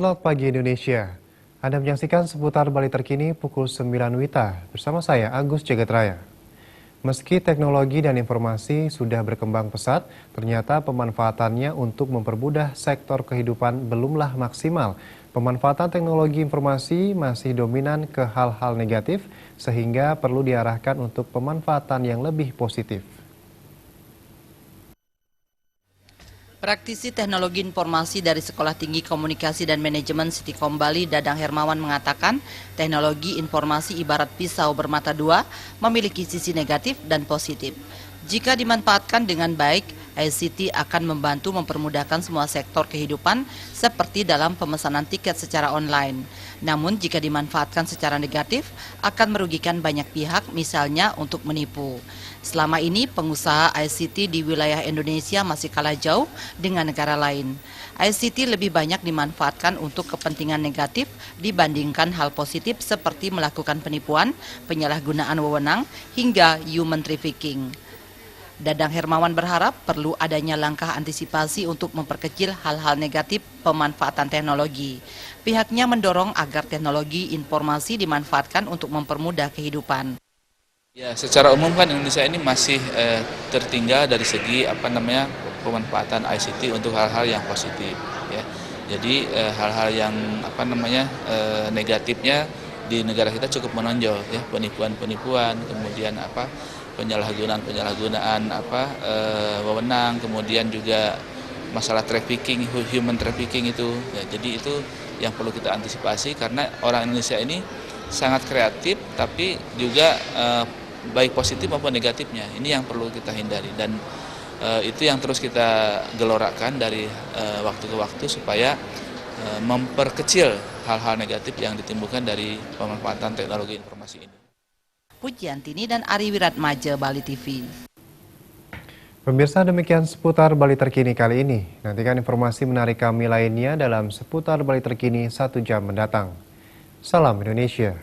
Selamat pagi Indonesia. Anda menyaksikan seputar Bali terkini pukul 9 WITA bersama saya Agus Jagatraya. Meski teknologi dan informasi sudah berkembang pesat, ternyata pemanfaatannya untuk mempermudah sektor kehidupan belumlah maksimal. Pemanfaatan teknologi informasi masih dominan ke hal-hal negatif, sehingga perlu diarahkan untuk pemanfaatan yang lebih positif. Praktisi Teknologi Informasi dari Sekolah Tinggi Komunikasi dan Manajemen Sitikom Bali, Dadang Hermawan mengatakan, teknologi informasi ibarat pisau bermata dua, memiliki sisi negatif dan positif. Jika dimanfaatkan dengan baik, ICT akan membantu mempermudahkan semua sektor kehidupan seperti dalam pemesanan tiket secara online. Namun jika dimanfaatkan secara negatif, akan merugikan banyak pihak, misalnya untuk menipu. Selama ini pengusaha ICT di wilayah Indonesia masih kalah jauh dengan negara lain. ICT lebih banyak dimanfaatkan untuk kepentingan negatif dibandingkan hal positif seperti melakukan penipuan, penyalahgunaan wewenang, hingga human trafficking. Dadang Hermawan berharap perlu adanya langkah antisipasi untuk memperkecil hal-hal negatif pemanfaatan teknologi. Pihaknya mendorong agar teknologi informasi dimanfaatkan untuk mempermudah kehidupan. Ya, secara umum kan Indonesia ini masih tertinggal dari segi pemanfaatan ICT untuk hal-hal yang positif. Ya. Jadi hal-hal yang negatifnya di negara kita cukup menonjol, ya, penipuan-penipuan, kemudian penyalahgunaan wewenang, kemudian juga masalah trafficking, human trafficking itu. Ya, jadi itu yang perlu kita antisipasi karena orang Indonesia ini sangat kreatif, tapi juga baik positif maupun negatifnya. Ini yang perlu kita hindari dan itu yang terus kita gelorakan dari waktu ke waktu supaya memperkecil hal-hal negatif yang ditimbulkan dari pemanfaatan teknologi informasi ini. Pujiantini dan Ari Wiratmaja, Bali TV. Pemirsa, demikian seputar Bali terkini kali ini. Nantikan informasi menarik kami lainnya dalam seputar Bali terkini 1 jam mendatang. Salam Indonesia.